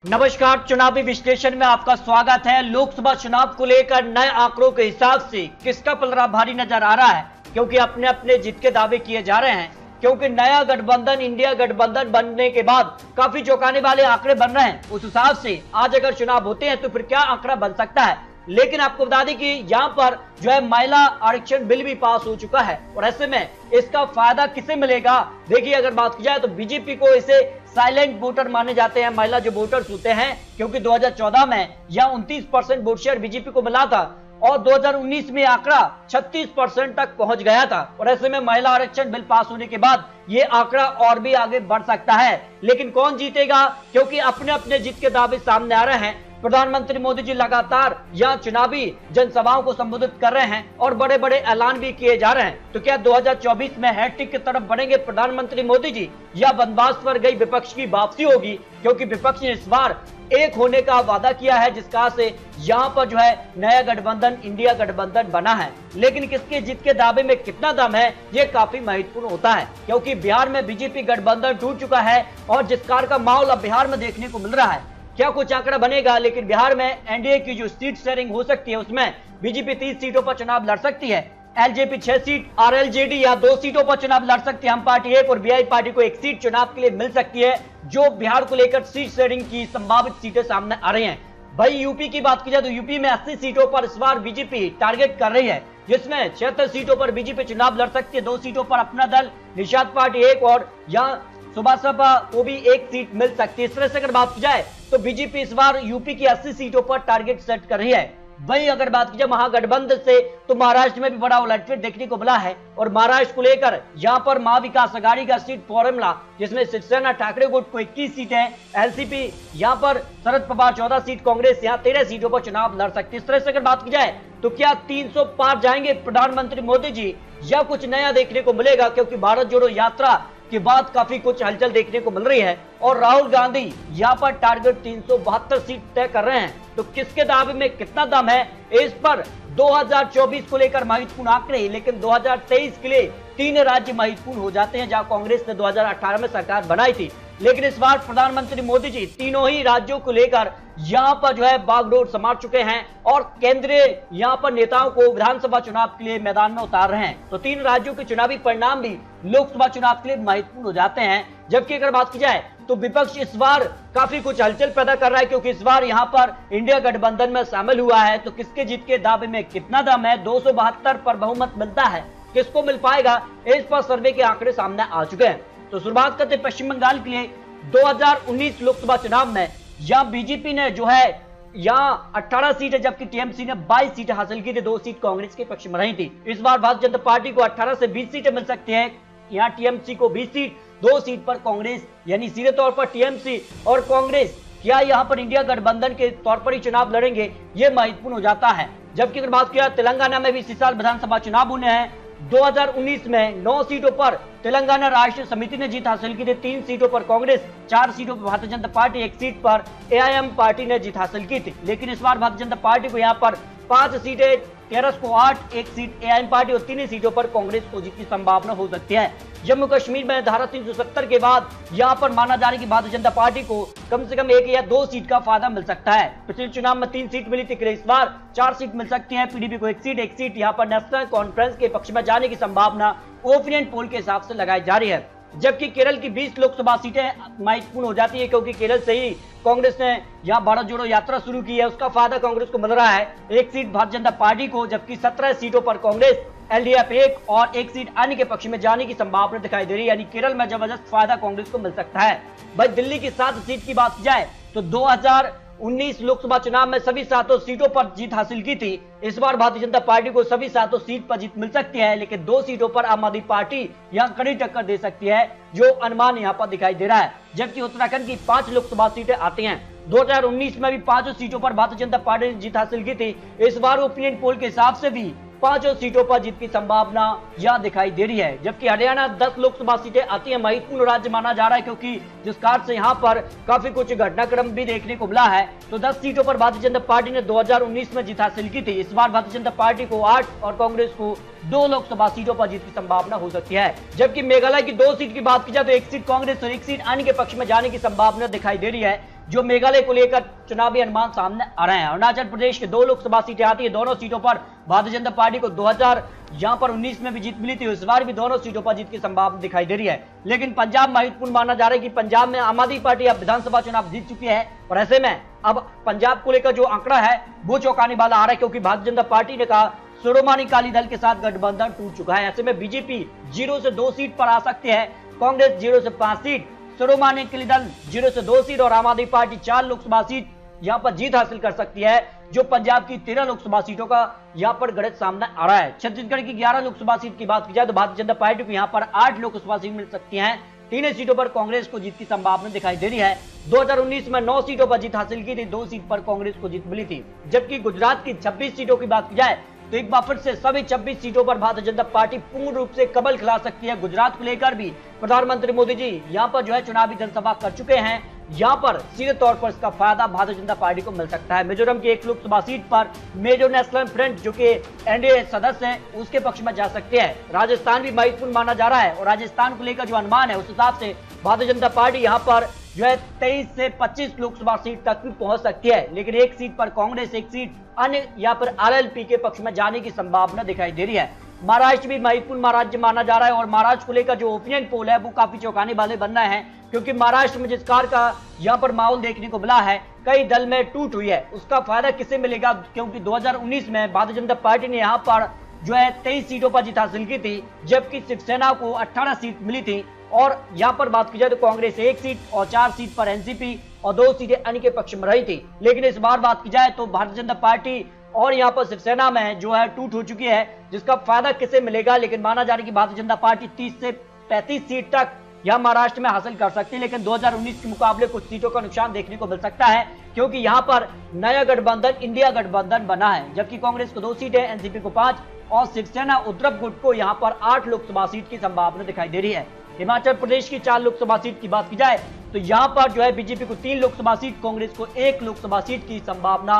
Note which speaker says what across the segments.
Speaker 1: नमस्कार, चुनावी विश्लेषण में आपका स्वागत है। लोकसभा चुनाव को लेकर नए आंकड़ों के हिसाब से किसका पलड़ा भारी नजर आ रहा है, क्योंकि अपने अपने जीत के दावे किए जा रहे हैं। क्योंकि नया गठबंधन इंडिया गठबंधन बनने के बाद काफी चौंकाने वाले आंकड़े बन रहे हैं। उस हिसाब से आज अगर चुनाव होते हैं तो फिर क्या आंकड़ा बन सकता है। लेकिन आपको बता दें कि यहाँ पर जो है महिला आरक्षण बिल भी पास हो चुका है और ऐसे में इसका फायदा किसे मिलेगा। देखिए, अगर बात की जाए तो बीजेपी को इसे साइलेंट वोटर माने जाते हैं महिला जो वोटर्स होते हैं, क्योंकि 2014 में यह 29% वोट शेयर बीजेपी को मिला था और 2019 में आंकड़ा 36% तक पहुंच गया था। और ऐसे में महिला आरक्षण बिल पास होने के बाद ये आंकड़ा और भी आगे बढ़ सकता है। लेकिन कौन जीतेगा, क्योंकि अपने अपने जीत के दावे सामने आ रहे हैं। प्रधानमंत्री मोदी जी लगातार यहाँ चुनावी जनसभाओं को संबोधित कर रहे हैं और बड़े बड़े ऐलान भी किए जा रहे हैं। तो क्या 2024 में हैट्रिक की तरफ बढ़ेंगे प्रधानमंत्री मोदी जी, या वनवास पर गई विपक्ष की वापसी होगी, क्योंकि विपक्ष ने इस बार एक होने का वादा किया है, जिसका से यहाँ पर जो है नया गठबंधन इंडिया गठबंधन बना है। लेकिन किसके जीत के दावे में कितना दम है, ये काफी महत्वपूर्ण होता है, क्योंकि बिहार में बीजेपी गठबंधन टूट चुका है और जिस कार का माहौल अब बिहार में देखने को मिल रहा है, क्या कुछ आंकड़ा बनेगा। लेकिन बिहार में एनडीए की जो सीट शेयरिंग हो सकती है उसमें बीजेपी 30 सीटों पर चुनाव लड़ सकती है, एलजेपी 6 सीट, आरएलजेडी या 2 सीटों पर चुनाव लड़ सकती है, हम पार्टी 1 और बीआई पार्टी को 1 सीट चुनाव के लिए मिल सकती है। जो बिहार को लेकर सीट शेयरिंग की संभावित सीटें सामने आ रही हैं। भाई यूपी की बात की जाए तो यूपी में 80 सीटों पर इस बार बीजेपी टारगेट कर रही है, जिसमें 76 सीटों पर बीजेपी चुनाव लड़ सकती है। 2 सीटों पर अपना दल निषाद पार्टी 1 और यहाँ सुभाषपा को भी 1 सीट मिल सकती है। इस तरह से अगर बात की जाए तो बीजेपी इस बार यूपी की 80 सीटों पर टारगेट सेट कर रही है। वहीं अगर बात की जाए महागठबंधन से तो महाराष्ट्र में भी बड़ा उलटफेर देखने को मिला है और महाराष्ट्र को लेकर यहाँ पर महाविकास आघाड़ी का सीट फॉर्मूला, जिसमें शिवसेना ठाकरे गुट को 21 सीटें, एलसीपी यहाँ पर शरद पवार 14 सीट, कांग्रेस यहाँ 13 सीटों पर चुनाव लड़ सकती है। इस तरह से अगर बात की जाए तो क्या 300 पार जाएंगे प्रधानमंत्री मोदी जी, या कुछ नया देखने को मिलेगा, क्योंकि भारत जोड़ो यात्रा के बाद काफी कुछ हलचल देखने को मिल रही है और राहुल गांधी यहाँ पर टारगेट 372 सीट तय कर रहे हैं। तो किसके दावे में कितना दम है, इस पर 2024 को लेकर महत्वपूर्ण आंकड़े। लेकिन 2023 के लिए 3 राज्य महत्वपूर्ण हो जाते हैं, जहां कांग्रेस ने 2018 में सरकार बनाई थी। लेकिन इस बार प्रधानमंत्री मोदी जी तीनों ही राज्यों को लेकर यहाँ पर जो है बागडोर संभाल चुके हैं और केंद्रीय यहाँ पर नेताओं को विधानसभा चुनाव के लिए मैदान में उतार रहे हैं। तो 3 राज्यों के चुनावी परिणाम भी लोकसभा चुनाव के लिए महत्वपूर्ण हो जाते हैं। जबकि अगर बात की जाए तो विपक्ष इस बार काफी कुछ हलचल पैदा कर रहा है, क्योंकि इस बार यहाँ पर इंडिया गठबंधन में शामिल हुआ है। तो किसके जीत के दावे में कितना दम है, 272 पर बहुमत मिलता है, किसको मिल पाएगा, इस पर सर्वे के आंकड़े सामने आ चुके हैं। तो शुरुआत करते पश्चिम बंगाल के लिए 2019 लोकसभा चुनाव में यहाँ बीजेपी ने जो है यहाँ 18 सीटें, जबकि टीएमसी ने 22 सीटें हासिल की थी, 2 सीट कांग्रेस के पक्ष में रही थी। इस बार भारतीय जनता पार्टी को 18 से 20 सीटें मिल सकती हैं, यहाँ टीएमसी को 20 सीट, 2 सीट पर कांग्रेस, यानी सीधे तौर पर टीएमसी और कांग्रेस क्या यहाँ पर इंडिया गठबंधन के तौर पर ही चुनाव लड़ेंगे, ये महत्वपूर्ण हो जाता है। जबकि अगर बात किया तेलंगाना में भी इसी साल विधानसभा चुनाव होने हैं। 2019 में 9 सीटों पर तेलंगाना राष्ट्र समिति ने जीत हासिल की थी, 3 सीटों पर कांग्रेस, 4 सीटों पर भारतीय जनता पार्टी, 1 सीट पर एआईएम पार्टी ने जीत हासिल की थी। लेकिन इस बार भारतीय जनता पार्टी को यहाँ पर 5 सीटें, टीआरएस को 8, 1 सीट एआईएम पार्टी और 3 सीटों पर कांग्रेस को जीत की संभावना हो सकती है। जम्मू कश्मीर में धारा 370 के बाद यहाँ पर माना जा रहा है कि भारतीय जनता पार्टी को कम से कम 1 या 2 सीट का फायदा मिल सकता है। पिछले चुनाव में 3 सीट मिली थी, इस बार 4 सीट मिल सकती है। पीडीपी को 1 सीट यहाँ पर नेशनल कॉन्फ्रेंस के पक्ष में जाने की संभावना ओपिनियन पोल के हिसाब से लगाई जा रही है। जबकि केरल की 20 लोकसभा सीटें महत्वपूर्ण हो जाती है, क्योंकि केरल से ही कांग्रेस ने यहाँ भारत जोड़ो यात्रा शुरू की है, उसका फायदा कांग्रेस को मिल रहा है। 1 सीट भारतीय जनता पार्टी को, जबकि 17 सीटों पर कांग्रेस, एलडीएफ 1 और 1 सीट अन्य के पक्ष में जाने की संभावना दिखाई दे रही है, यानी केरल में जबरदस्त फायदा कांग्रेस को मिल सकता है। भाई दिल्ली की 7 सीट की बात की जाए तो 2019 लोकसभा चुनाव में सभी 7 सीटों पर जीत हासिल की थी। इस बार भारतीय जनता पार्टी को सभी 7 सीट पर जीत मिल सकती है, लेकिन 2 सीटों पर आम आदमी पार्टी यहाँ कड़ी टक्कर दे सकती है, जो अनुमान यहाँ पर दिखाई दे रहा है। जबकि उत्तराखंड की 5 लोकसभा सीटें आती हैं। 2019 में भी 5 सीटों पर भारतीय जनता पार्टी ने जीत हासिल की थी। इस बार ओपिनियन पोल के हिसाब से भी 5 सीटों पर जीत की संभावना यहां दिखाई दे रही है। जबकि हरियाणा 10 लोकसभा सीटें आती है, महत्वपूर्ण राज्य माना जा रहा है, क्योंकि जिस कारण से यहां पर काफी कुछ घटनाक्रम भी देखने को मिला है। तो 10 सीटों पर भारतीय जनता पार्टी ने 2019 में जीत हासिल की थी। इस बार भारतीय जनता पार्टी को 8 और कांग्रेस को 2 लोकसभा सीटों पर जीत की संभावना हो सकती है। जबकि मेघालय की 2 सीट की बात की जाए तो 1 सीट कांग्रेस और 1 सीट अन्य के पक्ष में जाने की संभावना दिखाई दे रही है। जो मेघालय को लेकर चुनावी अनुमान सामने आ रहे हैं। अरुणाचल प्रदेश के 2 लोकसभा सीटें आती है, दोनों सीटों पर भारतीय जनता पार्टी को 2019 में भी जीत मिली थी, इस बार भी दोनों सीटों पर जीत की संभावना दिखाई दे रही है। लेकिन पंजाब महत्वपूर्ण माना जा रहा है कि पंजाब में आम आदमी पार्टी अब विधानसभा चुनाव जीत चुकी है और ऐसे में अब पंजाब को लेकर जो आंकड़ा है वो चौंकाने वाला आ रहा है, क्योंकि भारतीय जनता पार्टी ने कहा शिरोमणि अकाली दल के साथ गठबंधन टूट चुका है। ऐसे में बीजेपी 0 से 2 सीट पर आ सकती है, कांग्रेस 0 से 5 सीट, शिरोमणि अकाली दल 0 से 2 सीट और आम आदमी पार्टी 4 लोकसभा सीट यहां पर जीत हासिल कर सकती है, जो पंजाब की 13 लोकसभा सीटों का यहां पर गणित सामने आ रहा है। छत्तीसगढ़ की 11 लोकसभा सीट की बात की जाए तो भारतीय जनता पार्टी को यहां पर 8 लोकसभा सीट मिल सकती हैं। 3 सीटों पर कांग्रेस को जीत की संभावना दिखाई दे रही है। 2019 में 9 सीटों पर जीत हासिल की थी, 2 सीट पर कांग्रेस को जीत मिली थी। जबकि गुजरात की 26 सीटों की बात की जाए तो एक बार फिर से सभी 26 सीटों पर भारतीय जनता पार्टी पूर्ण रूप से कमल खिला सकती है। गुजरात को लेकर भी प्रधानमंत्री मोदी जी यहां पर जो है चुनावी जनसभा कर चुके हैं, यहां पर सीधे तौर पर इसका फायदा भारतीय जनता पार्टी को मिल सकता है। मिजोरम की 1 लोकसभा सीट पर मिजो नेशनल फ्रंट जो कि एनडीए सदस्य है उसके पक्ष में जा सकते हैं। राजस्थान भी महत्वपूर्ण माना जा रहा है और राजस्थान को लेकर जो अनुमान है उस हिसाब से भारतीय जनता पार्टी यहां पर जो है 23 से 25 लोकसभा सीट तक भी पहुंच सकती है। लेकिन 1 सीट पर कांग्रेस, 1 सीट अन्य या फिर आरएलपी के पक्ष में जाने की संभावना दिखाई दे रही है। महाराष्ट्र भी महत्वपूर्ण राज्य माना जा रहा है और महाराष्ट्र को लेकर जो ओपिनियन पोल है वो काफी चौंकाने वाले बन रहे हैं, क्योंकि महाराष्ट्र में जिस कार का यहाँ पर माहौल देखने को मिला है, कई दल में टूट हुई है, उसका फायदा किसे मिलेगा? क्योंकि 2019 में भारतीय जनता पार्टी ने यहाँ पर जो है 23 सीटों पर जीत हासिल की थी, जबकि शिवसेना को 18 सीट मिली थी। और यहां पर बात की जाए तो कांग्रेस 1 सीट और 4 सीट पर एनसीपी और 2 सीटें अन्य के पक्ष में रही थी। लेकिन इस बार बात की जाए तो भारतीय जनता पार्टी और यहां पर शिवसेना में जो है टूट हो चुकी है, जिसका फायदा किसे मिलेगा? लेकिन माना जा रहा है कि भारतीय जनता पार्टी 30 से 35 सीट तक यहां महाराष्ट्र में हासिल कर सकती है। लेकिन 2019 के मुकाबले कुछ सीटों का नुकसान देखने को मिल सकता है, क्योंकि यहां पर नया गठबंधन इंडिया गठबंधन बना है, जबकि कांग्रेस को 2 सीटें, एनसीपी को 5 और शिवसेना उद्धव गुट को यहां पर 8 लोकसभा सीट की संभावना दिखाई दे रही है। हिमाचल प्रदेश की 4 लोकसभा सीट की बात की जाए तो यहां पर जो है बीजेपी को 3 लोकसभा सीट, कांग्रेस को 1 लोकसभा सीट की संभावना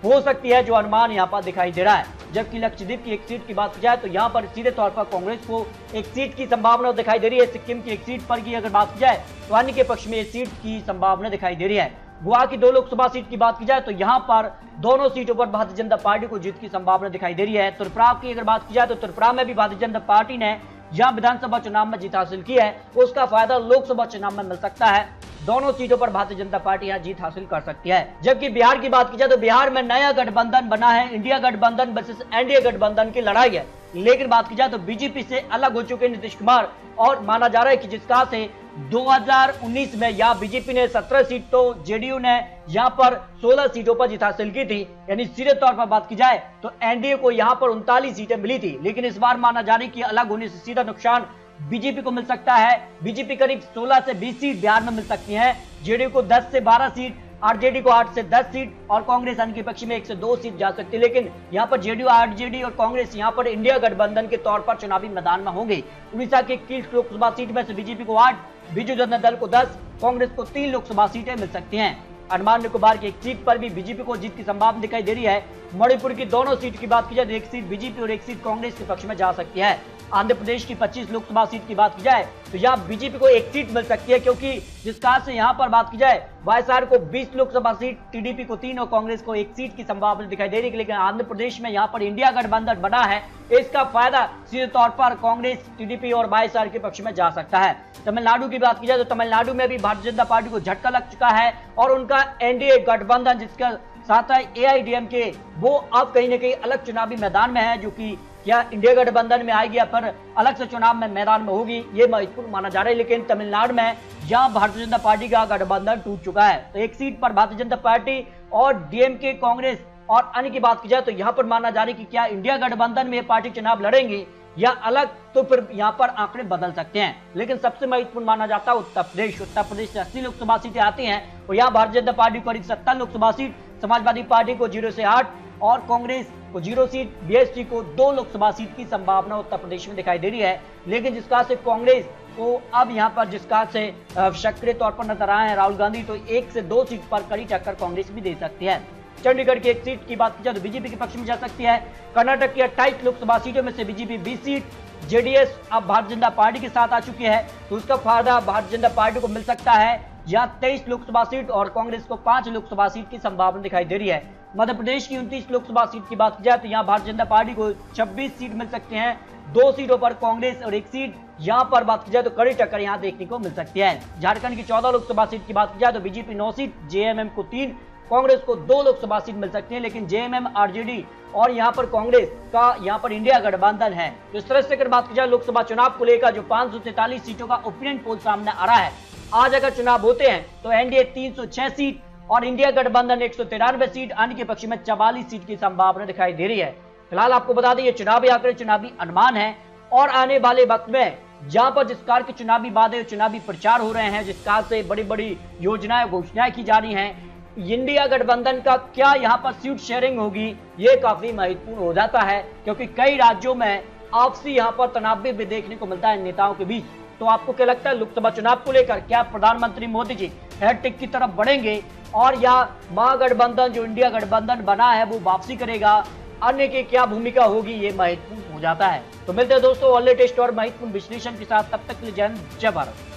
Speaker 1: हो सकती है, जो अनुमान यहां पर दिखाई दे रहा है। जबकि लक्षद्वीप की 1 सीट की बात की जाए तो यहां पर सीधे तौर पर कांग्रेस को 1 सीट की संभावना दिखाई दे रही है। सिक्किम की 1 सीट पर की अगर बात की जाए तो अन्य के पक्ष में 1 सीट की संभावना दिखाई दे रही है। गोवा की 2 लोकसभा सीट की बात की जाए तो यहां पर दोनों सीटों पर भारतीय जनता पार्टी को जीत की संभावना दिखाई दे रही है। त्रिपुरा की अगर बात की जाए तो त्रिपुरा में भी भारतीय जनता पार्टी ने जहां विधानसभा चुनाव में जीत हासिल की है, उसका फायदा लोकसभा चुनाव में मिल सकता है। दोनों सीटों पर भारतीय जनता पार्टी यहां जीत हासिल कर सकती है। जबकि बिहार की बात की जाए तो बिहार में नया गठबंधन बना है, इंडिया गठबंधन वर्सेस एनडीए गठबंधन की लड़ाई है। लेकिन बात की जाए तो बीजेपी से अलग हो चुके नीतीश कुमार, और माना जा रहा है कि जिसका से 2019 में यहाँ बीजेपी ने 17 सीट तो जेडीयू ने यहाँ पर 16 सीटों पर जीत हासिल की थी। यानी सीधे तौर पर बात की जाए तो एनडीए को यहाँ पर 39 सीटें मिली थी। लेकिन इस बार माना जाने की अलग होने से सीधा नुकसान बीजेपी को मिल सकता है। बीजेपी करीब 16 से 20 सीट बिहार में मिल सकती है, जेडीयू को 10 से 12 सीट, आरजेडी को 8 से 10 सीट और कांग्रेस अन्य के पक्ष में 1 से 2 सीट जा सकती है। लेकिन यहाँ पर जेडीयू, आरजेडी और कांग्रेस यहाँ पर इंडिया गठबंधन के तौर पर चुनावी मैदान में होंगे। उड़ीसा की 21 लोकसभा सीट में से बीजेपी को 8, बीजू जनता दल को 10, कांग्रेस को 3 लोकसभा सीटें मिल सकती हैं। अंडमान निकोबार की 1 सीट पर भी बीजेपी को जीत की संभावना दिखाई दे रही है। मणिपुर की दोनों सीट की बात की जाए तो 1 सीट बीजेपी और 1 सीट कांग्रेस के पक्ष में जा सकती है। आंध्र प्रदेश की 25 लोकसभा सीट की बात की जाए तो यहाँ बीजेपी को 1 सीट मिल सकती है, क्योंकि जिस कारण से यहाँ पर बात की जाए वाईएसआर को 20 लोकसभा सीट, टीडीपी को 3 और कांग्रेस को 1 सीट की संभावना दिखाई दे रही है। लेकिन आंध्र प्रदेश में यहाँ पर इंडिया गठबंधन बना है, इसका फायदा सीधे तौर पर कांग्रेस, टीडीपी और वाईएसआर के पक्ष में जा सकता है। तमिलनाडु की बात की जाए तो तमिलनाडु में भी भारतीय जनता पार्टी को झटका लग चुका है और उनका एनडीए गठबंधन जिसका साथ है एआईडीएमके, वो अब कहीं ना कहीं अलग चुनावी मैदान में है, जो कि क्या इंडिया गठबंधन में आएगी या फिर अलग से चुनाव में मैदान में होगी, ये महत्वपूर्ण माना जा रहा है। लेकिन तमिलनाडु में जहां भारतीय जनता पार्टी का गठबंधन टूट चुका है, तो 1 सीट पर भारतीय जनता पार्टी और डीएमके, कांग्रेस और अन्य की बात की जाए तो यहाँ पर माना जा रहा है कि क्या इंडिया गठबंधन में पार्टी चुनाव लड़ेंगी या अलग, तो फिर यहाँ पर आंकड़े बदल सकते हैं। लेकिन सबसे महत्वपूर्ण माना जाता है उत्तर प्रदेश। उत्तर प्रदेश से 80 लोकसभा सीटें आती हैं और यहाँ भारतीय जनता पार्टी को करीब 70 लोकसभा सीट, समाजवादी पार्टी को 0 से 8 और कांग्रेस को 0 सीट, बीएसपी को 2 लोकसभा सीट की संभावना उत्तर प्रदेश में दिखाई दे रही है। लेकिन जिसका से कांग्रेस को अब यहाँ पर जिसका से सक्रिय तौर पर नजर आए हैं राहुल गांधी, तो 1 से 2 सीट पर कड़ी टक्कर कांग्रेस भी दे सकती है। चंडीगढ़ की 1 सीट की बात की जाए तो बीजेपी के पक्ष में जा सकती है। कर्नाटक की 28 लोकसभा सीटों में से बीजेपी 20 सीट, जेडीएस अब भारतीय जनता पार्टी के साथ आ चुकी है, तो उसका फायदा भारतीय जनता पार्टी को मिल सकता है। जहां 23 लोकसभा सीट और कांग्रेस को 5 लोकसभा सीट की संभावना दिखाई दे रही है। मध्य प्रदेश की 29 लोकसभा सीट की बात की जाए तो यहाँ भारतीय जनता पार्टी को 26 सीट मिल सकते हैं, 2 सीटों पर कांग्रेस और 1 सीट यहाँ पर बात की जाए तो कड़ी टक्कर यहाँ देखने को मिल सकती है। झारखंड की 14 लोकसभा सीट की बात की जाए तो बीजेपी 9 सीट, जेएमएम को 3, कांग्रेस को 2 लोकसभा सीट मिल सकती है, लेकिन जेएमएम, आरजेडी और यहाँ पर कांग्रेस का यहाँ पर इंडिया गठबंधन है। तो इस तरह से अगर बात की जाए लोकसभा चुनाव को लेकर जो 543 सीटों का ओपिनियन पोल सामने आ रहा है, आज अगर चुनाव होते हैं तो एनडीए 306 सीट और इंडिया गठबंधन 193 सीट, अन्य के पक्ष में 44 सीट की संभावना दिखाई दे रही है। फिलहाल आपको बता दें ये चुनावी आंकड़े, चुनावी अनुमान है और आने वाले वक्त में जहां पर जिस कार के चुनावी वादे, चुनावी प्रचार हो रहे हैं, जिस कार से बड़ी बड़ी योजनाएं, घोषणाएं की जा रही हैं, इंडिया गठबंधन का क्या यहां पर सीट शेयरिंग होगी, ये काफी महत्वपूर्ण हो जाता है, क्योंकि कई राज्यों में आपसी यहां पर तनाव भी देखने को मिलता है नेताओं के बीच। तो आपको क्या लगता है लोकसभा चुनाव को लेकर क्या प्रधानमंत्री मोदी जी हैट्रिक की तरफ बढ़ेंगे और या महागठबंधन जो इंडिया गठबंधन बना है वो वापसी करेगा, अन्य की क्या भूमिका होगी, ये महत्वपूर्ण हो जाता है। तो मिलते हैं दोस्तों और लेटेस्ट और महत्वपूर्ण विश्लेषण के साथ, तब तक के लिए जय हिंद, जय भारत।